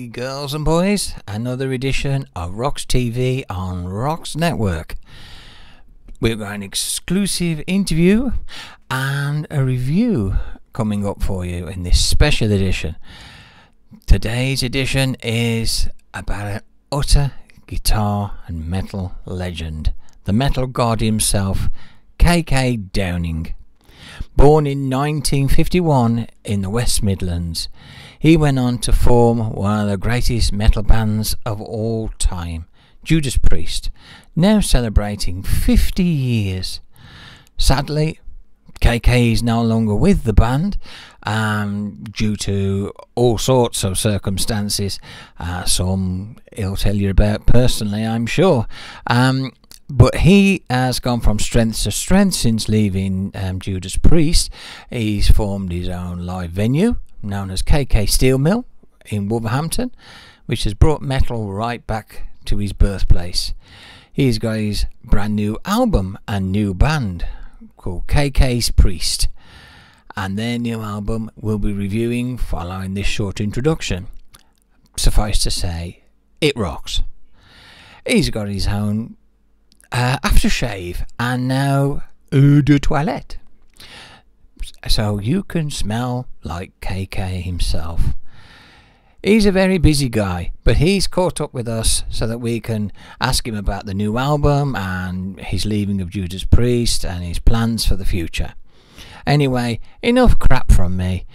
Hey girls and boys, another edition of ROX TV on ROX Network. We've got an exclusive interview and a review coming up for you in this special edition. Today's edition is about an utter guitar and metal legend, the metal god himself, K.K. Downing. Born in 1951 in the West Midlands, he went on to form one of the greatest metal bands of all time, Judas Priest, now celebrating 50 years. Sadly, KK is no longer with the band due to all sorts of circumstances. Some he'll tell you about personally, I'm sure. But he has gone from strength to strength since leaving Judas Priest. He's formed his own live venue known as KK Steel Mill in Wolverhampton, which has brought metal right back to his birthplace. He's got his brand new album and new band called KK's Priest, and their new album we'll be reviewing following this short introduction. Suffice to say, it rocks. He's got his own aftershave and now eau de toilette, so you can smell like KK himself. He's a very busy guy, but he's caught up with us so that we can ask him about the new album and his leaving of Judas Priest and his plans for the future. Anyway, enough crap from me.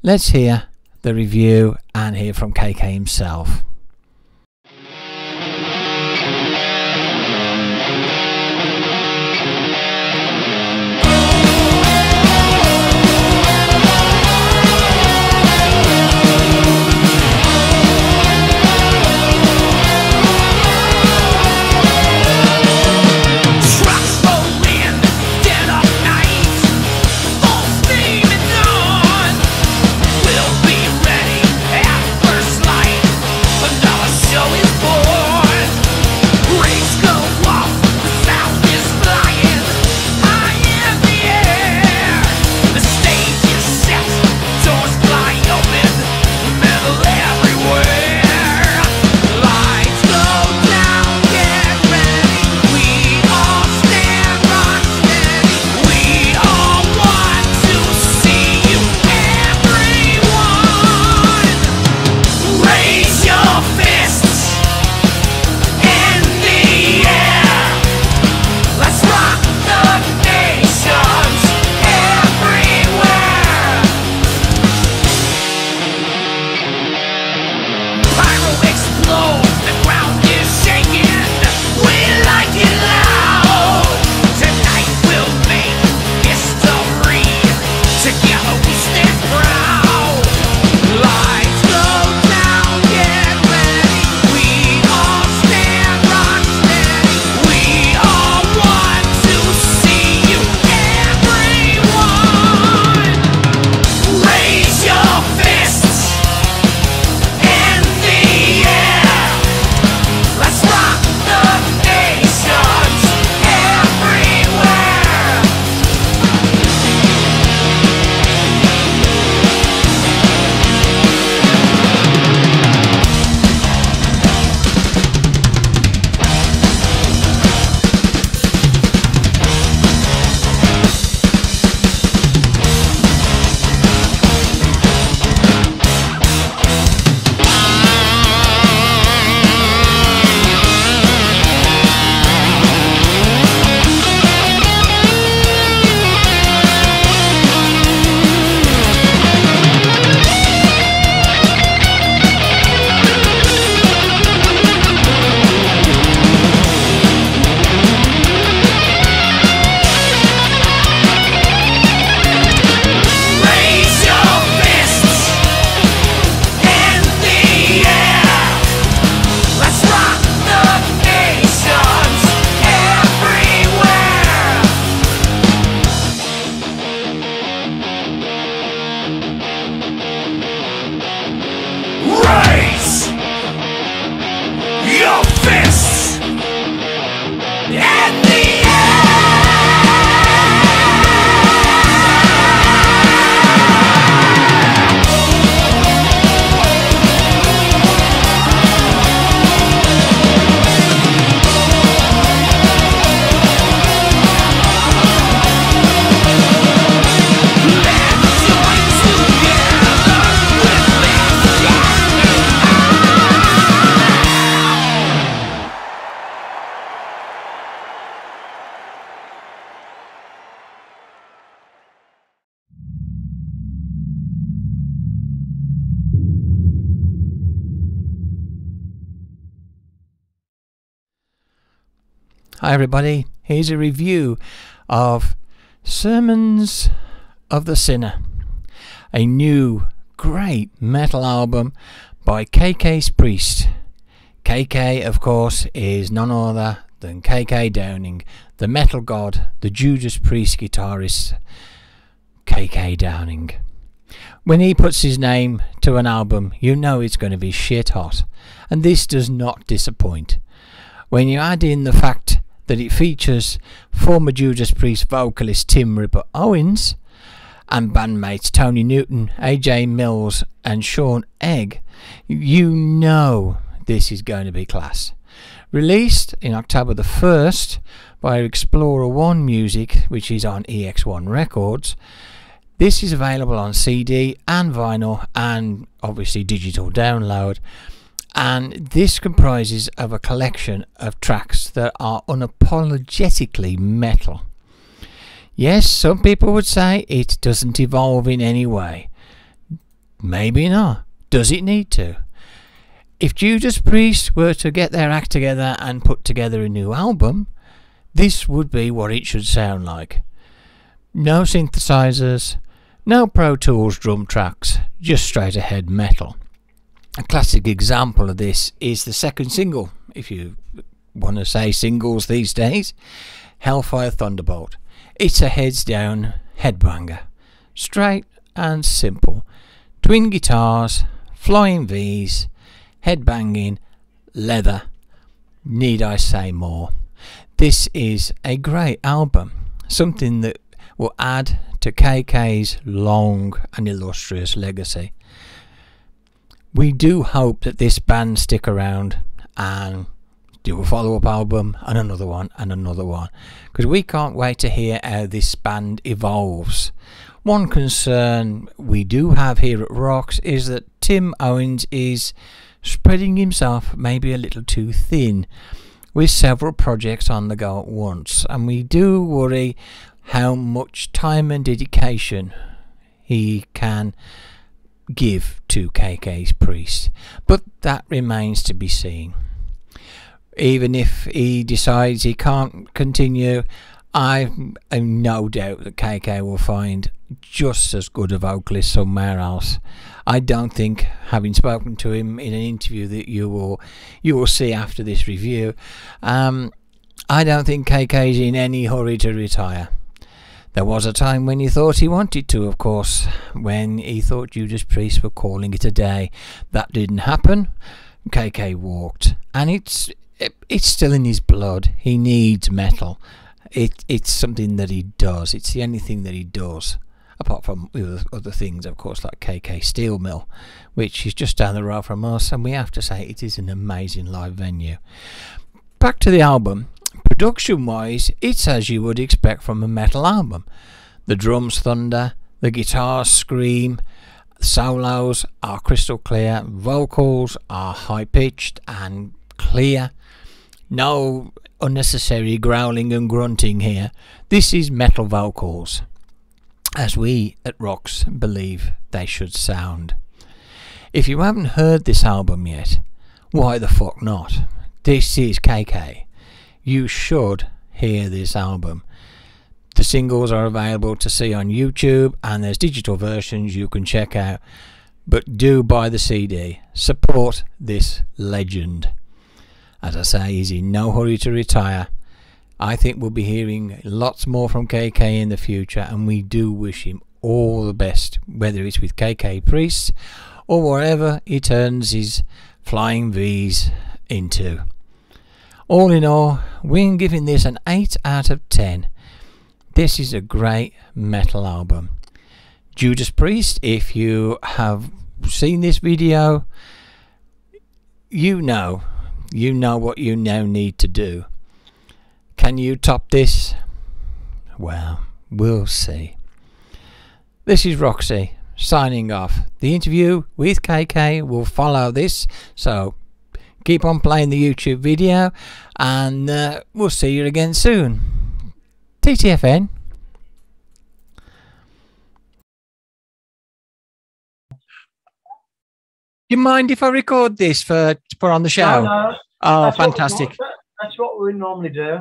Let's hear the review and hear from KK himself. We'll be ready at first light. Hi everybody, here's a review of Sermons of the Sinner, a new great metal album by KK's Priest. KK, of course, is none other than KK Downing, the metal god, the Judas Priest guitarist, KK Downing. When he puts his name to an album, you know it's going to be shit hot, and this does not disappoint. When you add in the fact that it features former Judas Priest vocalist Tim Ripper Owens and bandmates Tony Newton, AJ Mills and Sean Egg, you know this is going to be class. Released in October the 1st by Explorer One Music, which is on EX1 Records, this is available on CD and vinyl and obviously digital download. And this comprises of a collection of tracks that are unapologetically metal. Yes, some people would say it doesn't evolve in any way. Maybe not. Does it need to? If Judas Priest were to get their act together and put together a new album, this would be what it should sound like. No synthesizers, no Pro Tools drum tracks, just straight ahead metal. A classic example of this is the second single, if you want to say singles these days, Hellfire Thunderbolt. It's a heads down headbanger. Straight and simple. Twin guitars, flying V's, headbanging, leather. Need I say more? This is a great album. Something that will add to KK's long and illustrious legacy. We do hope that this band stick around and do a follow-up album and another one, because we can't wait to hear how this band evolves. One concern we do have here at ROX is that Tim Owens is spreading himself maybe a little too thin with several projects on the go at once, and we do worry how much time and dedication he can give to KK's Priest, but that remains to be seen. Even if he decides he can't continue, I have no doubt that KK will find just as good a vocalist somewhere else. I don't think, having spoken to him in an interview that you will see after this review, I don't think KK is in any hurry to retire. There was a time when he thought he wanted to, of course, when he thought Judas Priest were calling it a day. That didn't happen. KK walked, and it's still in his blood. He needs metal. It's something that he does. It's the only thing that he does, apart from other things, of course, like KK Steel Mill, which is just down the road from us, and we have to say it is an amazing live venue. Back to the album. Production wise, it's as you would expect from a metal album. The drums thunder, the guitars scream, solos are crystal clear, vocals are high pitched and clear. No unnecessary growling and grunting here. This is metal vocals, as we at ROX believe they should sound. If you haven't heard this album yet, why the fuck not? This is KK. You should hear this album. The singles are available to see on YouTube, and there's digital versions you can check out, but do buy the CD. Support this legend. As I say, he's in no hurry to retire. I think we'll be hearing lots more from KK in the future, and we do wish him all the best, whether it's with KK Priest or wherever he turns his flying V's into. All in all, we're giving this an 8 out of 10. This is a great metal album. Judas Priest, if you have seen this video, you know what you now need to do. Can you top this? Well, we'll see. This is Roxie signing off. The interview with KK will follow this, so keep on playing the YouTube video, and we'll see you again soon. TTFN. You mind if I record this to put on the show? No. Oh, fantastic. That's what we normally do.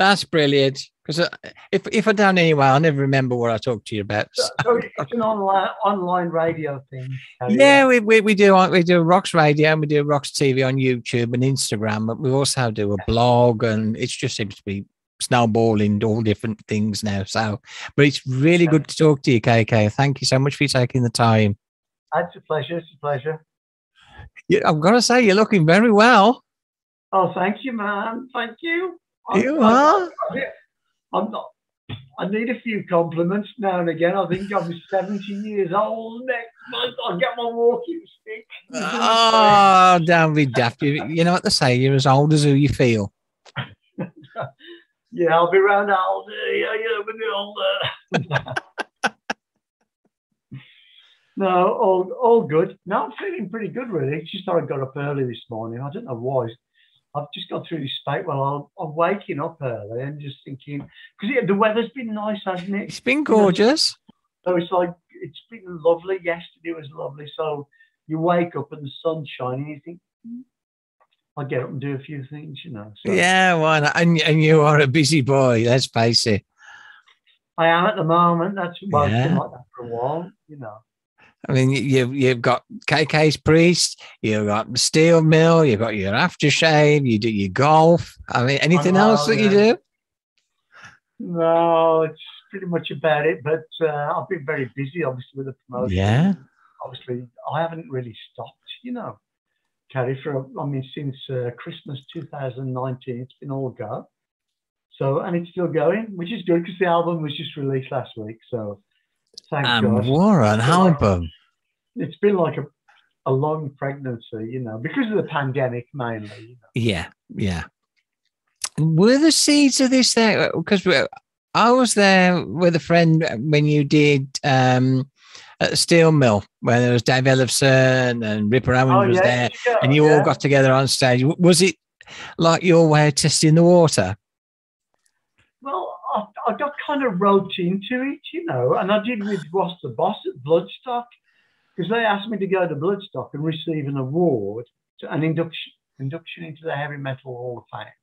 That's brilliant. Because if I don't anyway, I'll never remember what I talked to you about. So it's an online radio thing. Yeah, we do ROX Radio and we do ROX TV on YouTube and Instagram, but we also do a blog, and it just seems to be snowballing all different things now. So, but it's really good to talk to you, KK. Thank you so much for taking the time. It's a pleasure. It's a pleasure. I've got to say, you're looking very well. Oh, thank you, man. Thank you. You are. I'm not. I need a few compliments now and again. I think I'm 70 years old next month. I'll get my walking stick. Oh, don't be daft. You know what they say, you're as old as who you feel. Yeah, I'll be around all day. Yeah, No, all good. No, I'm feeling pretty good, really. It's just that I got up early this morning. I don't know why. I've just gone through this state. Well, I'm waking up early and just thinking, because the weather's been nice, hasn't it? It's been gorgeous. So it's like, it's been lovely. Yesterday was lovely. So you wake up and the sun's shining, you think, I'll get up and do a few things, you know. So, yeah, why not? And you are a busy boy, let's face it. I am at the moment. It's been like that for a while, you know. I mean, you've got KK's Priest, you've got the steel mill, you've got your aftershave, you do your golf. I mean, anything else that you do? No, it's pretty much about it. But I've been very busy, obviously, with the promotion. Yeah. Obviously, I haven't really stopped, you know, Carrie, since Christmas 2019, it's been all go. So, and it's still going, which is good because the album was just released last week. So, thank God. What an album. It's been like a long pregnancy, you know, because of the pandemic mainly. You know. Yeah, yeah. Were the seeds of this there? Because I was there with a friend when you did at the steel mill, where there was Dave Ellefson and Ripper Owens was there, and you all got together on stage. Was it like your way of testing the water? Well, I got kind of roped into it, you know, and I did with Ross the Boss at Bloodstock, because they asked me to go to Bloodstock and receive an award, an induction into the Heavy Metal Hall of Fame.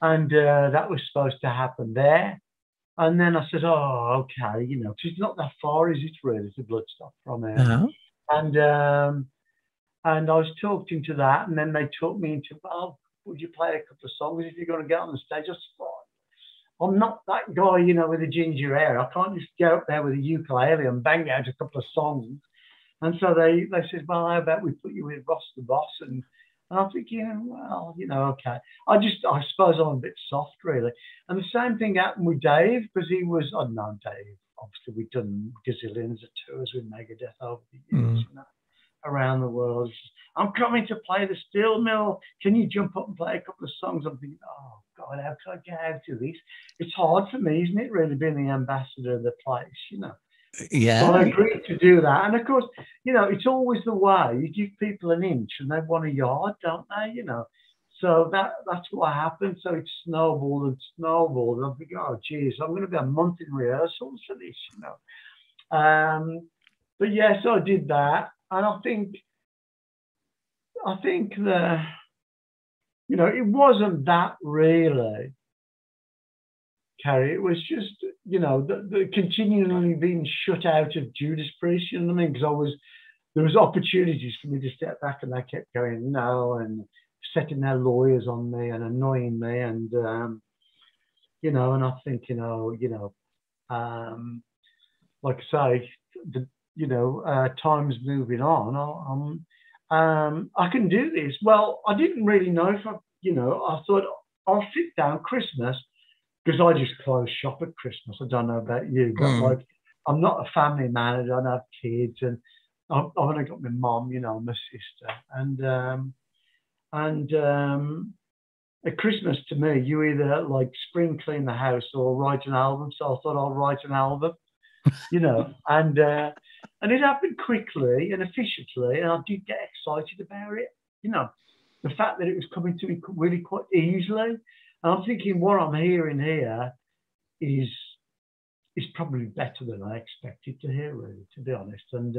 And that was supposed to happen there. And then I said, oh, okay, you know, because it's not that far, is it really, to Bloodstock from here? Uh-huh. And I was talking to that, and then they took me into, well, would you play a couple of songs if you're going to get on the stage? I said, I'm not that guy, you know, with the ginger hair. I can't just go up there with a ukulele and bang out a couple of songs. And so they said, well, how about we put you with Ross the Boss? And I'm thinking, well, you know, okay. I suppose I'm a bit soft, really. And the same thing happened with Dave, because he was, I'd known Dave. Obviously, we've done gazillions of tours with Megadeth over the years, you know, around the world. I'm coming to play the steel mill. Can you jump up and play a couple of songs? I'm thinking, oh, God, how can I get out of this? It's hard for me, isn't it, really, being the ambassador of the place, you know? Yeah. So I agreed to do that. And, of course, you know, it's always the way. You give people an inch and they want a yard, don't they, you know? So that's what happened. So it snowballed and snowballed. And I'm thinking, oh, geez, I'm going to be a month in rehearsals for this, you know? But, yeah, so I did that. And I think that, you know, it wasn't that really, Carrie. It was just, you know, the continually being shut out of Judas Priest, you know what I mean? Because there was opportunities for me to step back, and they kept going no, and setting their lawyers on me and annoying me, and you know, and I'm thinking, oh, you know, like I say, you know, time's moving on. I can do this. Well, I didn't really know if you know, I thought I'll sit down Christmas, because I just close shop at Christmas. I don't know about you, but like, I'm not a family man. I don't have kids, and I've only got my mom, you know, my sister, and at Christmas to me, you either like spring clean the house or write an album. So I thought I'll write an album, you know, and it happened quickly and efficiently, and I did get excited about it, you know, the fact that it was coming to me really quite easily. And I'm thinking what I'm hearing here is probably better than I expected to hear, really, to be honest. And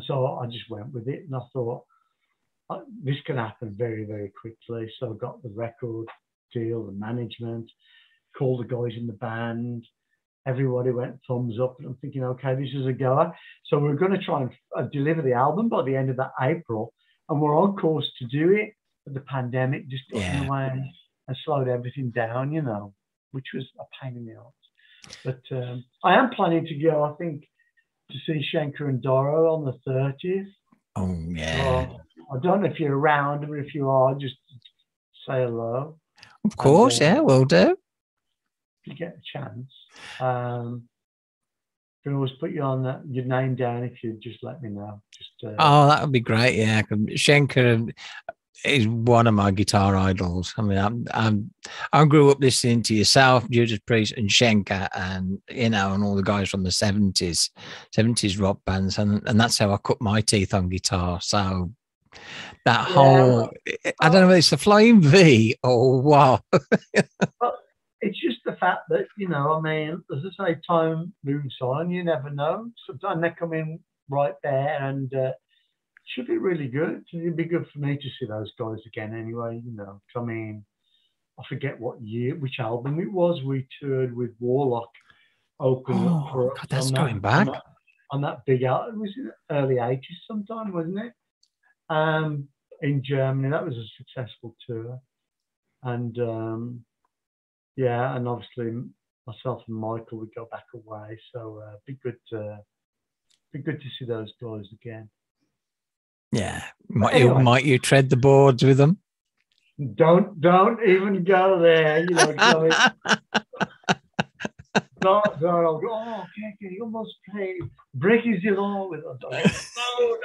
so I just went with it, and I thought this can happen very, very quickly. So I got the record deal, the management, called the guys in the band. Everybody went thumbs up, and I'm thinking, okay, this is a goer. So we're going to try and deliver the album by the end of that April, and we're on course to do it. But the pandemic just got in the way and slowed everything down, you know, which was a pain in the arse. But I am planning to go, I think, to see Schenker and Doro on the 30th. Oh, yeah. So, I don't know if you're around, but if you are, just say hello. Of course, yeah, we'll do. If you get a chance. Can always put you on your name down if you just let me know. Just oh, that would be great. Yeah, Schenker is one of my guitar idols. I mean, I grew up listening to yourself, Judas Priest, and Schenker, and you know, and all the guys from the 70s rock bands, and that's how I cut my teeth on guitar. So that whole, I don't know if it's the Flying V or what. Well, it's just the fact that, you know, I mean, as I say, time moves on. You never know. Sometimes they come in right there, and should be really good. It'd be good for me to see those guys again anyway, you know. I mean, I forget which album it was. We toured with Warlock opening up for us. God, that's going back. On that big album. It was in the early 80s sometime, wasn't it? In Germany. That was a successful tour. And yeah, and obviously myself and Michael would go back away. So be good to see those guys again. Yeah, might you tread the boards with them? Don't even go there. You know, don't. I'll go. Oh, okay, you almost played Breaking the Law with us. No.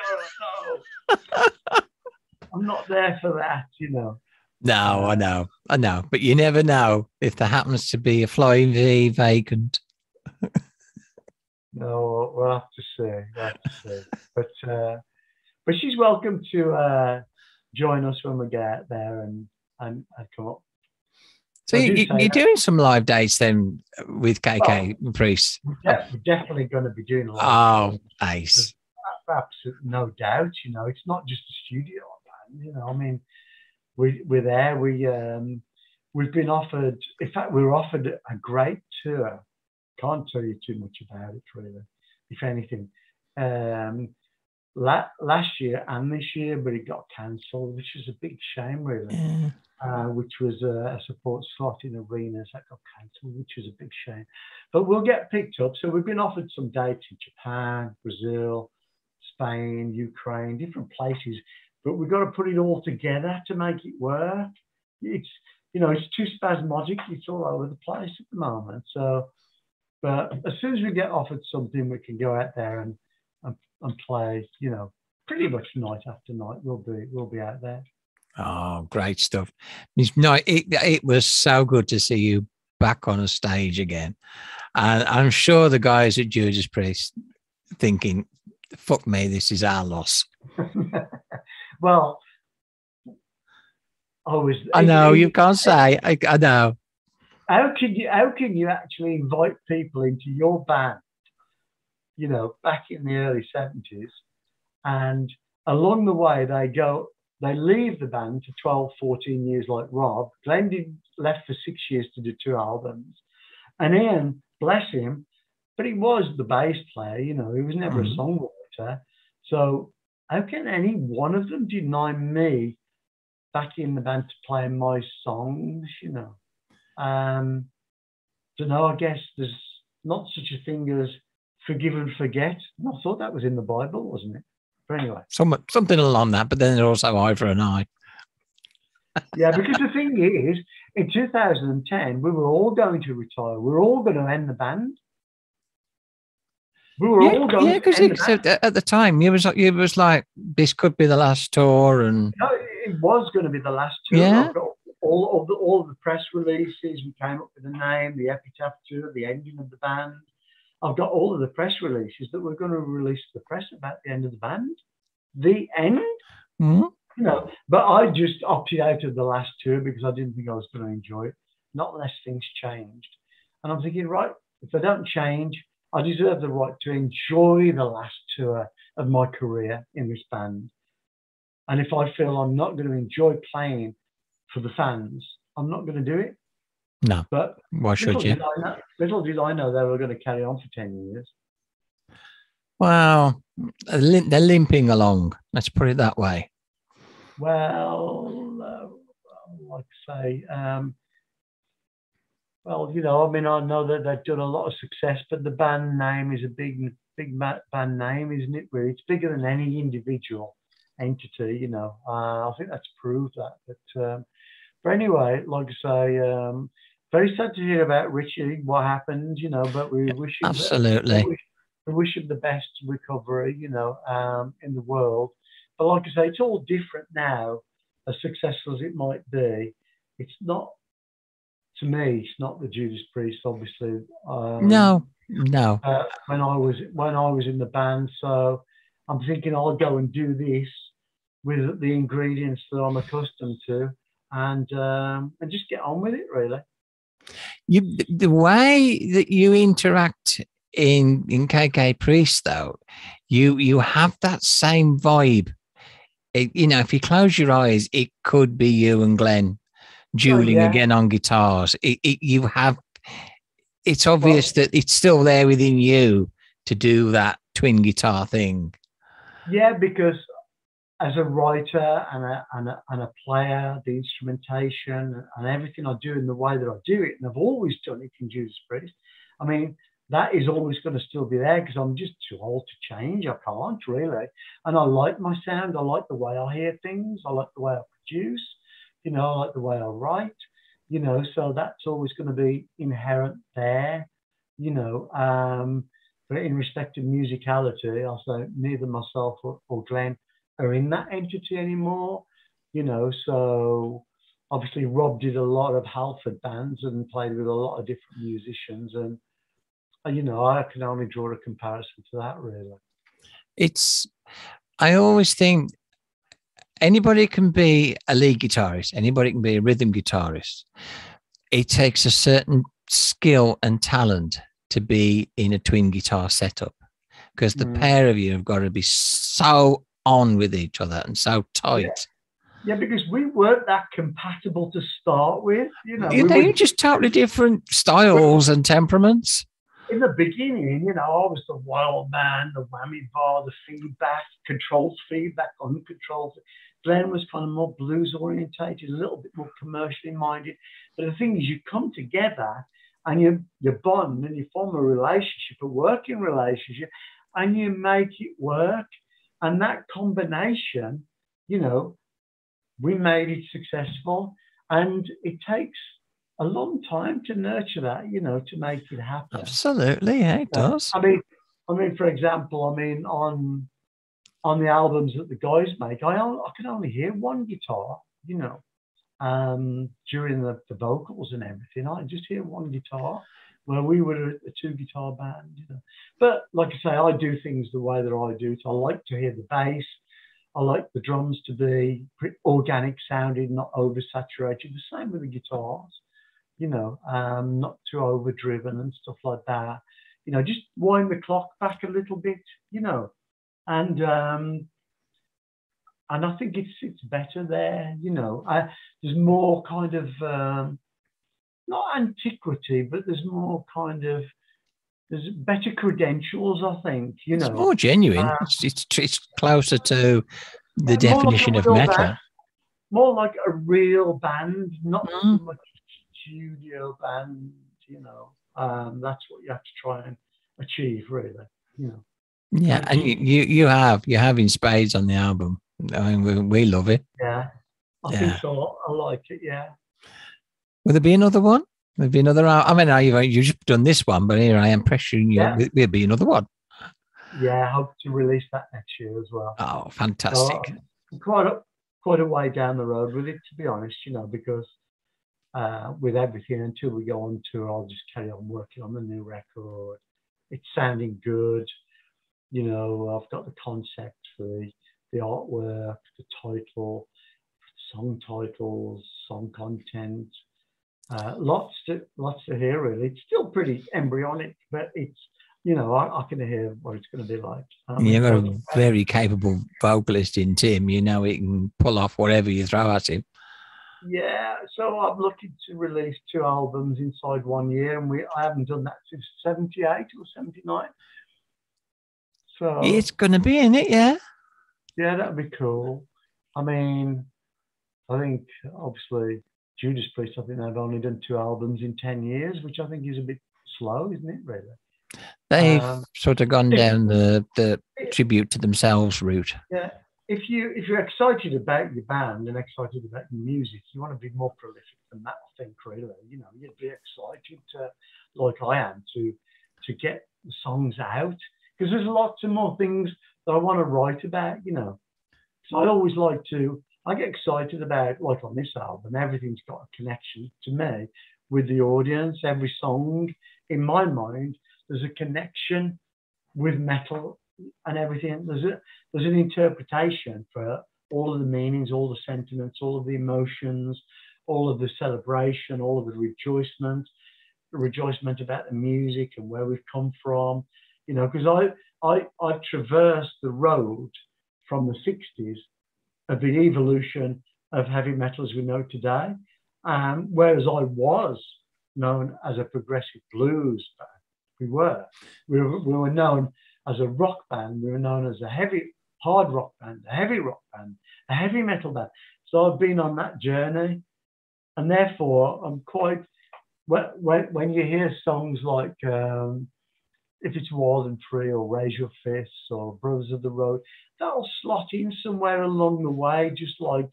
I'm not there for that. You know. No, I know, but you never know if there happens to be a Flying V vacant. No, we'll have to see. But she's welcome to join us when we get out there and come up. So you're doing some live dates then with KK Priest? Yeah, we're definitely going to be doing live. Oh, ace! Absolutely, no doubt. You know, it's not just a studio band. You know, I mean, we're there. We've been offered. In fact, we were offered a great tour. Can't tell you too much about it, really. If anything. Last year and this year, but it got cancelled, which is a big shame, really. Yeah. Which was a support slot in arenas that got cancelled, which is a big shame. But we'll get picked up. So we've been offered some dates in Japan, Brazil, Spain, Ukraine, different places. But we've got to put it all together to make it work. It's, you know, it's too spasmodic. It's all over the place at the moment. So, but as soon as we get offered something, we can go out there and play, you know, pretty much night after night. We'll be out there. Oh, great stuff. It was so good to see you back on a stage again. And I'm sure the guys at Judas Priest thinking, fuck me, this is our loss. Well, I know, you can't say. I know. How can you actually invite people into your band, you know, back in the early 70s, and along the way they leave the band to 12, 14 years like Rob. Glenn left for 6 years to do 2 albums. And Ian, bless him, but he was the bass player, you know, he was never a songwriter. So how can any one of them deny me back in the band to play my songs, you know? Don't know, I guess there's not such a thing as forgive and forget. I thought that was in the Bible, wasn't it? But anyway. Something along that, but then there's also eye for an eye. Yeah, because the thing is, in 2010, we were all going to retire. We were all going to end the band. We were all going to end the band. At the time, it was like, this could be the last tour. And no, it was going to be the last tour. Yeah. All of the press releases, we came up with the name, the epitaph tour, the ending of the band. I've got all of the press releases that we're going to release to the press about the end of the band. The end? Mm-hmm. You know, but I just opted out of the last tour because I didn't think I was going to enjoy it, not unless things changed. And I'm thinking, right, if they don't change, I deserve the right to enjoy the last tour of my career in this band. And if I feel I'm not going to enjoy playing for the fans, I'm not going to do it. No. But Why should you? Little did I know they were going to carry on for 10 years. Well, they're limping along. Let's put it that way. Well, like I say, well, you know, I mean, I know that they've done a lot of success, but the band name is a big band name, isn't it? Really, it's bigger than any individual entity. You know, I think that's proved that. But anyway, like I say, very sad to hear about Richie, what happened. You know, but we wish him absolutely. We wish him the best recovery. You know, in the world. But like I say, it's all different now. As successful as it might be, it's not. To me, it's not the Judas Priest, obviously. No. When I was in the band, so I'm thinking I'll go and do this with the ingredients that I'm accustomed to, and just get on with it. Really, the way that you interact in KK Priest, though, you have that same vibe. You know, if you close your eyes, it could be you and Glenn dueling again on guitars. You have, it's obvious that it's still there within you to do that twin guitar thing. Yeah, because as a writer and a player, the instrumentation and everything I do in the way that I do it, and I've always done it in Judas Priest. I mean, that is always going to still be there because I'm just too old to change. I can't really. And I like my sound. I like the way I hear things. I like the way I produce. You know, I like the way I write. You know, so that's always going to be inherent there. You know, but in respect of musicality, I'll say neither myself or Glenn are in that entity anymore. You know, so obviously Rob did a lot of Halford bands and played with a lot of different musicians, and you know, I can only draw a comparison to that, really. I always think anybody can be a lead guitarist, anybody can be a rhythm guitarist. It takes a certain skill and talent to be in a twin guitar setup, because the pair of you have got to be so on with each other and so tight. Yeah, because we weren't that compatible to start with. You know, you're just totally different styles and temperaments. In the beginning, you know, I was the wild man, the whammy bar, the feedback, controlled feedback, uncontrolled. Glenn was kind of more blues orientated, a little bit more commercially minded. But the thing is, you come together and you bond and you form a relationship, a working relationship, and you make it work. And that combination, you know, we made it successful. And it takes a long time to nurture that, you know, to make it happen. Absolutely, yeah, it does. I mean, for example, on the albums that the guys make, I can only hear one guitar, you know, during the vocals and everything. I just hear one guitar, where we were a two-guitar band, you know. But like I say, I do things the way that I do. So I like to hear the bass. I like the drums to be organic sounding, not oversaturated. The same with the guitars. You know, not too overdriven and stuff like that. You know, just wind the clock back a little bit, you know, and I think it's better there. You know, there's more kind of not antiquity, but there's more kind of there's better credentials. I think, you know, it's more genuine. It's closer to the definition of metal. Band, more like a real band, not so much studio band, you know. That's what you have to try and achieve, really, you know. Yeah, and you have in spades on the album. I mean, we love it. Yeah, I think so. I like it. Yeah. Will there be another one? There'll be another. I mean, you've just done this one, but here I am pressuring you. Yeah. There'll be another one. Yeah, I hope to release that next year as well. Oh, fantastic! So, quite a way down the road with it, to be honest, you know, because with everything until we go on tour, I'll just carry on working on the new record. It's sounding good, you know. I've got the concept for the artwork, the title, song titles, song content. Lots to hear, really. It's still pretty embryonic, but it's, you know, I can hear what it's going to be like. You've got a very capable vocalist in Tim. You know, he can pull off whatever you throw at him. Yeah, so I'm looking to release 2 albums inside 1 year, and I haven't done that since '78 or '79. So It's going to be in it, yeah. yeah, that'd be cool. I mean, I think obviously Judas Priest, I think they've only done 2 albums in 10 years, which I think is a bit slow, isn't it? Really. They've Um, sort of gone if, down the tribute to themselves route. yeah, if you're excited about your band and excited about your music, you want to be more prolific than that. I think really, you'd be excited to, like I am, to get the songs out because there's lots of more things that I want to write about. So I always like to. I get excited about, like on this album, everything's got a connection to me with the audience. Every song, in my mind, there's a connection with metal and everything. There's an interpretation for all of the meanings, all the sentiments, all of the emotions, all of the celebration, all of the rejoicement about the music and where we've come from. Because I traversed the road from the '60s of the evolution of heavy metal as we know today. Whereas I was known as a progressive blues band, we were known as a rock band. We were known as a heavy hard rock band, a heavy rock band, a heavy metal band. So I've been on that journey, and therefore I'm quite. When you hear songs like if it's Wild and Free or Raise Your Fists or Brothers of the Road, that'll slot in somewhere along the way, just like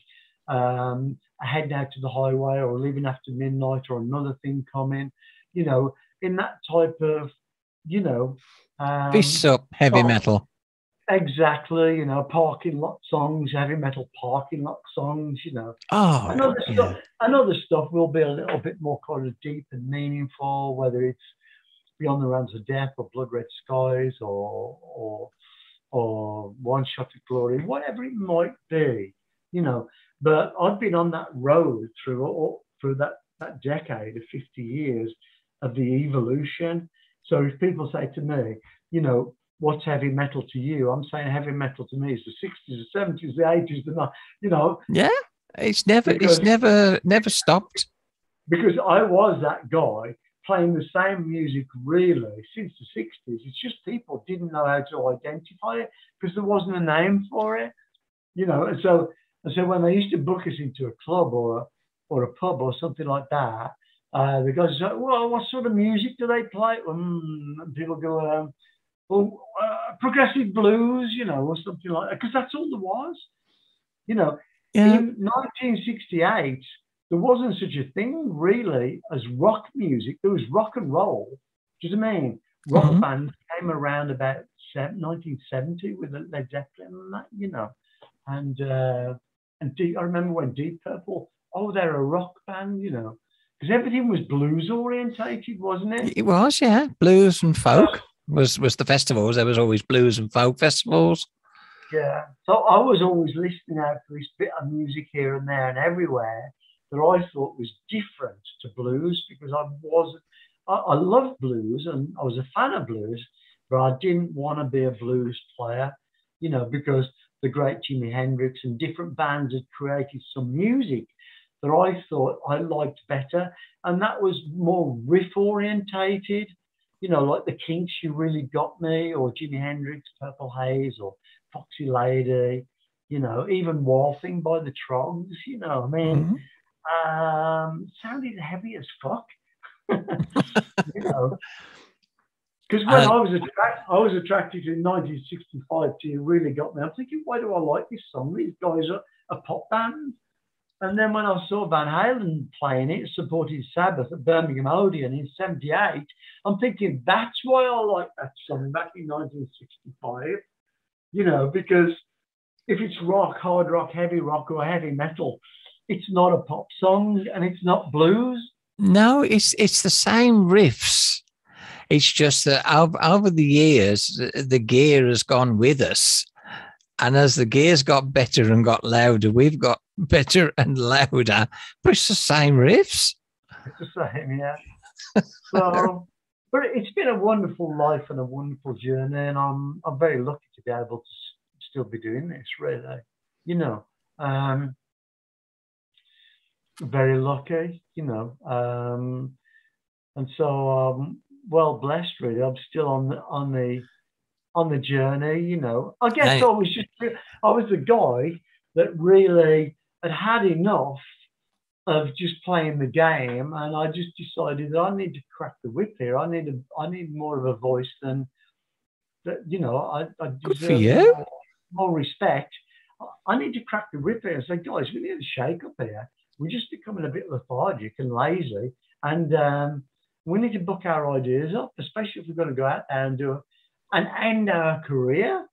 Heading Out to the Highway or Leaving After Midnight or Another Thing Coming, in that type of, Fists up, heavy metal. Exactly, parking lot songs, heavy metal parking lot songs, Oh, and other stuff will be a little bit more kind of deep and meaningful, whether it's Beyond the Realms of Death or Blood Red Skies or One Shot at Glory, whatever it might be, But I've been on that road through that decade of 50 years of the evolution. So if people say to me, what's heavy metal to you? I'm saying heavy metal to me is the 60s, the 70s, the 80s, the 90s, Yeah, it's never stopped. Because I was that guy playing the same music really since the 60s. It's just people didn't know how to identify it because there wasn't a name for it, And so when they used to book us into a club or a pub or something like that, the guys would say, well, what sort of music do they play? And people go, progressive blues, or something like that, because that's all there was. In 1968, there wasn't such a thing really as rock music. There was rock and roll. Do you know what I mean? Rock bands came around about 1970 with Led Zeppelin and that, And I remember when Deep Purple, they're a rock band, because everything was blues orientated, wasn't it? It was, yeah. Blues and folk was the festivals. There was always blues and folk festivals. Yeah. So I was always listening out for this bit of music here and there and everywhere that I thought was different to blues because I loved blues and I was a fan of blues, but I didn't want to be a blues player, because the great Jimi Hendrix and different bands had created some music that I thought I liked better. And that was more riff orientated, like the Kinks, You Really Got Me, or Jimi Hendrix, Purple Haze, or Foxy Lady, even Waltzing by the Trogs, sounded heavy as fuck, Because when I was attracted in 1965 to You Really Got Me, I'm thinking, why do I like this song? These guys are a pop band. And then when I saw Van Halen playing it, supporting Sabbath at Birmingham Odeon in '78, I'm thinking that's why I like that song back in 1965. Because if it's rock, hard rock, heavy rock, or heavy metal, it's not a pop song and it's not blues. No, it's the same riffs. It's just that over the years, the gear has gone with us. And as the gears got better and got louder, we've got better and louder, but it's the same riffs. It's the same, yeah. So, but it's been a wonderful life and a wonderful journey, and I'm very lucky to be able to still be doing this, really. very lucky, and so well blessed. Really, I'm still on the journey. I guess And I was the guy that really had enough of just playing the game, and I just decided that I need to crack the whip here. I need more of a voice than that. I good for deserve you. more respect. I need to crack the whip here and say, guys, we need a shake up here. We're just becoming a bit lethargic and lazy, and we need to book our ideas up, especially if we're going to go out there and and end our career.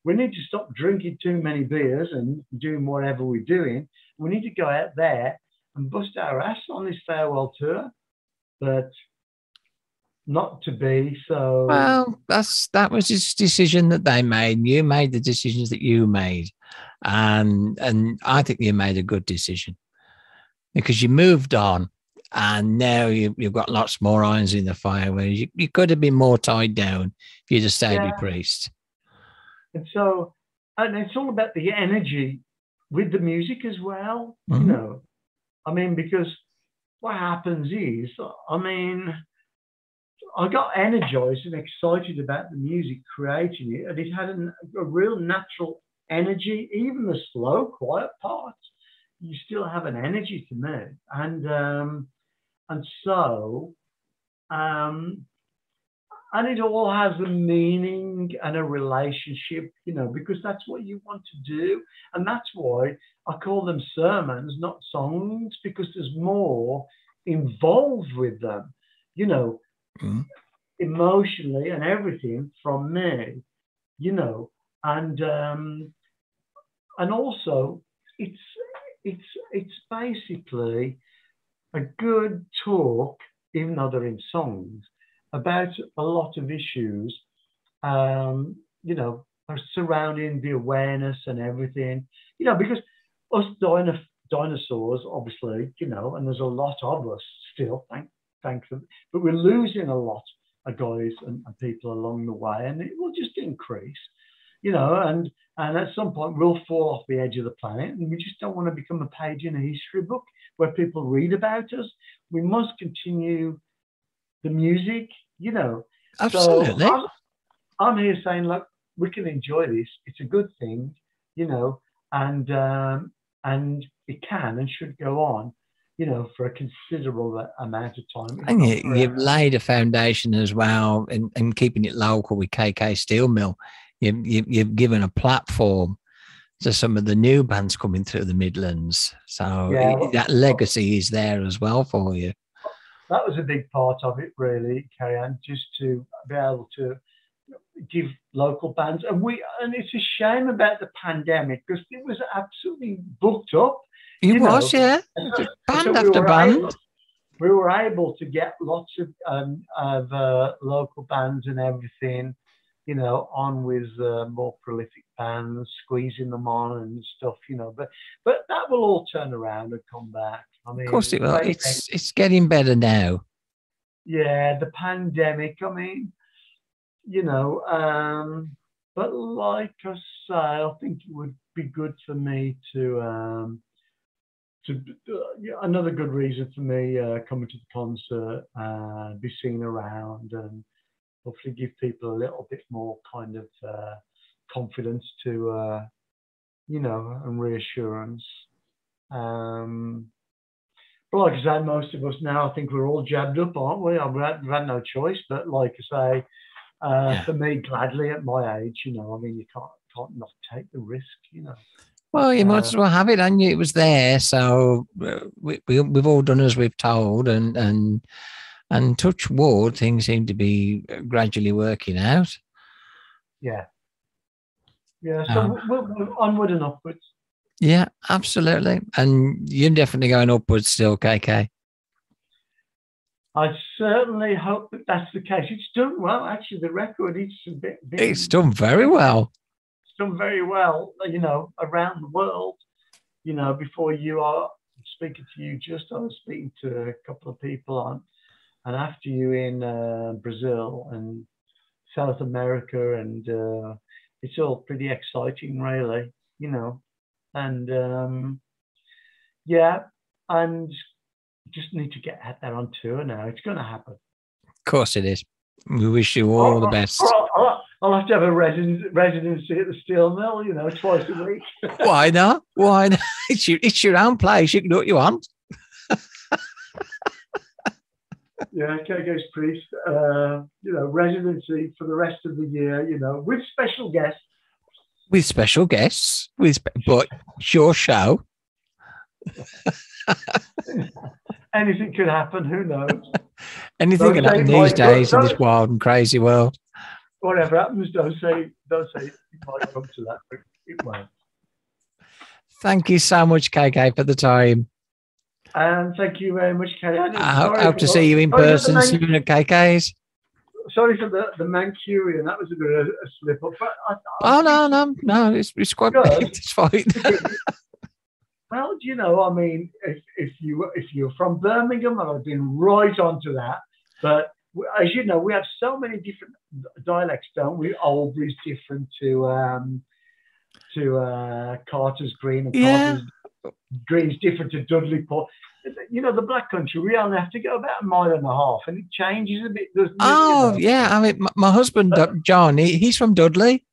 We need to stop drinking too many beers and doing whatever we're doing. We need to go out there and bust our ass on this farewell tour, but not to be. So Well, that was his decision that they made. You made the decisions that you made, and I think you made a good decision because you moved on, and now you've got lots more irons in the fire. Whereas you could have been more tied down if you'd have stayed with yeah, Priest. and it's all about the energy with the music as well. Mm-hmm. I mean, because what happens is, I mean, I got energized and excited about the music, creating it, and it had a real natural energy. Even the slow, quiet parts, you still have an energy to me, and so um, and it all has a meaning and a relationship, because that's what you want to do, and that's why I call them sermons, not songs, because there's more involved with them. You know, Mm-hmm. emotionally and everything from me, you know, and um, and also it's it's basically a good talk, even though they're in songs, about a lot of issues, um, are surrounding the awareness and everything, because us dinosaurs, obviously, and there's a lot of us still, thankfully, but we're losing a lot of guys and people along the way, and it will just increase, and at some point we'll fall off the edge of the planet, and we just don't want to become a page in a history book where people read about us. We must continue the music, So Absolutely. I'm here saying, look, we can enjoy this. It's a good thing, you know, and um, and it can and should go on, for a considerable amount of time, if And not you've forever. laid a foundation as well, and keeping it local with KK Steel Mill. You've given a platform to some of the new bands coming through the Midlands. So Yeah, that legacy is there as well for you. that was a big part of it, really, Carrie Ann, just to be able to give local bands, and it's a shame about the pandemic because it was absolutely booked up, It was, yeah. and so Band after band. we were able to get lots of local bands and everything, on with more prolific bands, squeezing them on and stuff, but that will all turn around and come back. I Of course mean, it will. great thing. It's getting better now. Yeah, the pandemic. I mean, you know, um, but like I say, I think it would be good for me to yeah, another good reason for me coming to the concert and be seen around and hopefully give people a little bit more kind of confidence to and reassurance. Um, but like I say, most of us now, I think we're all jabbed up, aren't we? We've had no choice. But like I say, Yeah. for me, gladly at my age, I mean, you can't not take the risk. Well, you might Uh, as well have it, and it was there. So we've all done as we've told, and touch wood, things seem to be gradually working out. yeah, yeah. So Um, we're onward and upwards. yeah, absolutely. And you're definitely going upwards still, KK. I certainly hope that that's the case. It's done well, actually. The record is It's been done very well. it's done very well, around the world. Before you are speaking to you, just I was speaking to a couple of people on, and after you in Brazil and South America, and it's all pretty exciting, really. And Yeah, and just need to get out there on tour now. It's going to happen. Of course it is. We wish you all the best. I'll have to have a residency at the steel mill, you know, twice a week. Why not? Why not? It's your own place. You can do what you want. Yeah, Judas Priest, you know, residency for the rest of the year, you know, with special guests. With special guests, but it's your show. Anything could happen. Who knows? Anything can happen these days in this wild and crazy world. Whatever happens, don't say it might come to that, but it won't. Thank you so much, KK, for the time. And thank you very much, Carrie. I hope to see you in person soon at KK's. Sorry for the Mancunian. That was a bit of a slip up. No. It's quite big. It's fine. Well, you know, I mean, if you're from Birmingham, I've been right onto that. But as you know, we have so many different dialects, don't we? Albury's different to Carter's Green, and Carter's Green's different to Dudley Port. You know, the Black Country, we only have to go about a mile and a half, and it changes a bit, doesn't it? Oh, yeah. I mean, my husband, John, he's from Dudley.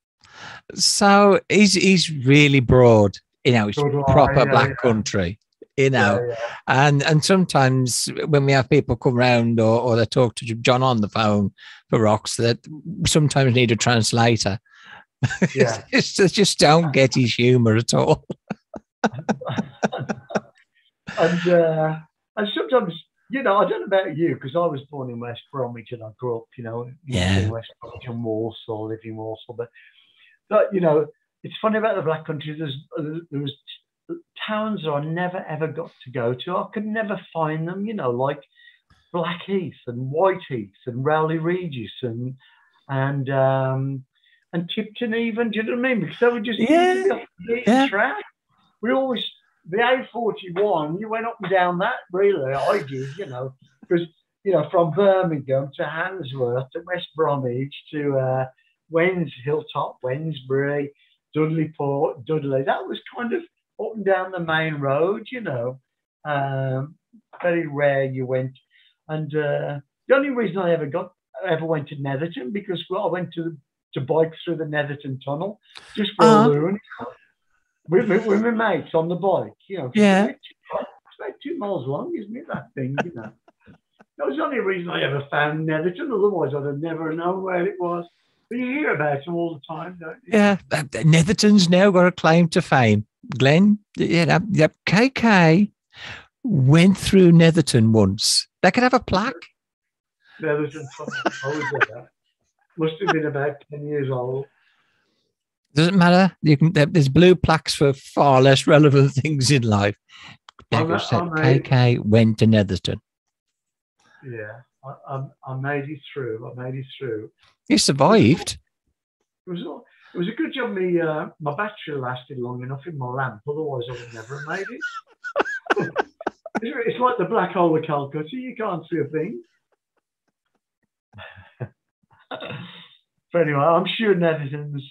So he's really broad. You know, it's proper Black Country, you know. Yeah. And sometimes when we have people come round or they talk to John on the phone for ROX, that sometimes need a translator. Yeah. They just don't get his humour at all. and sometimes, you know, I don't know about you, because I was born in West Bromwich and I grew up, you know, in West Bromwich and Walsall, lived in Walsall. But you know, it's funny about the Black Country. There was towns that I never ever got to go to. I could never find them. You know, like Blackheath and Whiteheath and Rowley Regis and Tipton even. Do you know what I mean? Because they were just the track. We always the A41. You went up and down that. Really, I did. You know, because you know, from Birmingham to Handsworth to West Bromwich to Hilltop, Wednesbury, Dudley Port, Dudley. That was kind of up and down the main road, you know. Very rare you went. And the only reason I ever went to Netherton, because I went to bike through the Netherton Tunnel just for a loon with my mates on the bike, you know. Yeah. It's about 2 miles long, isn't it, that thing, you know. That was the only reason I ever found Netherton. Otherwise, I'd have never known where it was. But you hear about them all the time, don't you? Yeah, Netherton's now got a claim to fame. Glenn, KK went through Netherton once. They could have a plaque. Netherton, must have been about 10 years old. Doesn't matter. There's blue plaques for far less relevant things in life. KK went to Netherton. Yeah, I made it through. You survived. It was a good job. My battery lasted long enough in my lamp. Otherwise, I would never have made it. It's like the black hole of Calcutta. You can't see a thing. But anyway, I'm sure Netherton's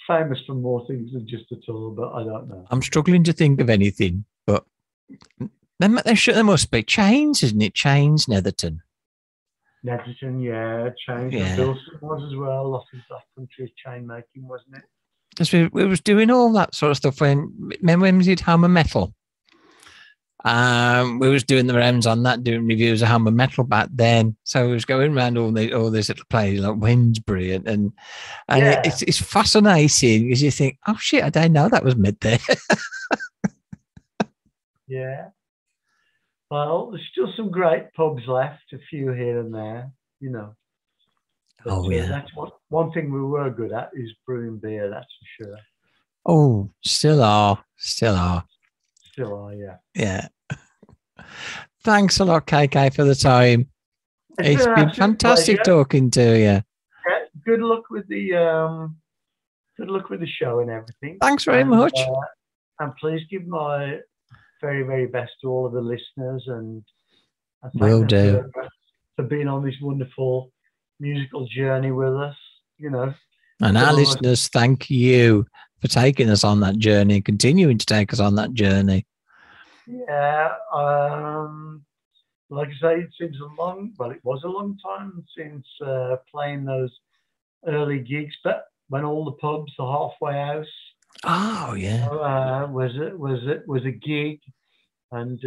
famous for more things than just a tour, but I don't know. I'm struggling to think of anything, but there must be. Chains, isn't it? Chains, Netherton. Netherton, yeah. Chains. Yeah. Bilson was as well. Lots of Black Country chain making, wasn't it? Because we was doing all that sort of stuff remember when we did Hammer Metal? We was doing the rounds on that, doing reviews of Hammer Metal back then. So we was going around all these little places like Wednesbury and it's fascinating because you think, oh shit, I didn't know that was mid there. Yeah. Well, there's still some great pubs left, a few here and there, you know. But, that's one thing we were good at is brewing beer, that's for sure. Oh, still are, yeah. Yeah. Thanks a lot, KK, for the time. It's been fantastic talking to you. Yeah, good luck with the show and everything. Thanks very much. And please give my very, very best to all of the listeners and will do for being on this wonderful musical journey with us, you know. And our listeners, thank you for taking us on that journey and continuing to take us on that journey. Yeah. Like I say, it seems it was a long time since playing those early gigs, but when all the pubs, the halfway house, Oh, yeah. was a gig, and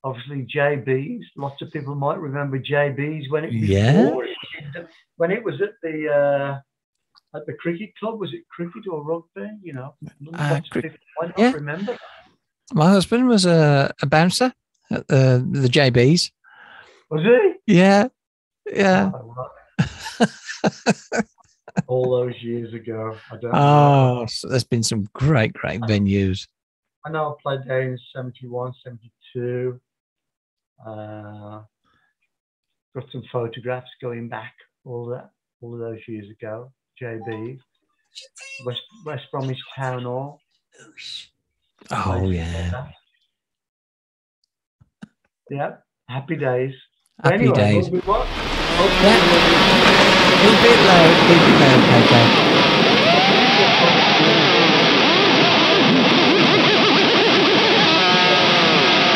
obviously JB's. Lots of people might remember JB's when it when it was at the cricket club. Was it cricket or rugby? You know, lots of people might not remember. My husband was a bouncer at the JB's. Was he? Yeah, yeah. All those years ago. I don't know. Oh, so there's been some great venues. I know I played there in 71, 72. Got some photographs going back all of those years ago. JB, West Bromwich Town Hall. Oh yeah. Yeah, happy days. Happy days. We'll be what? Keep it low, okay.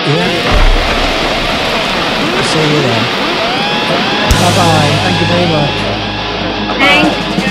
Yeah. See you then. Bye-bye. Thank you very much. Thanks.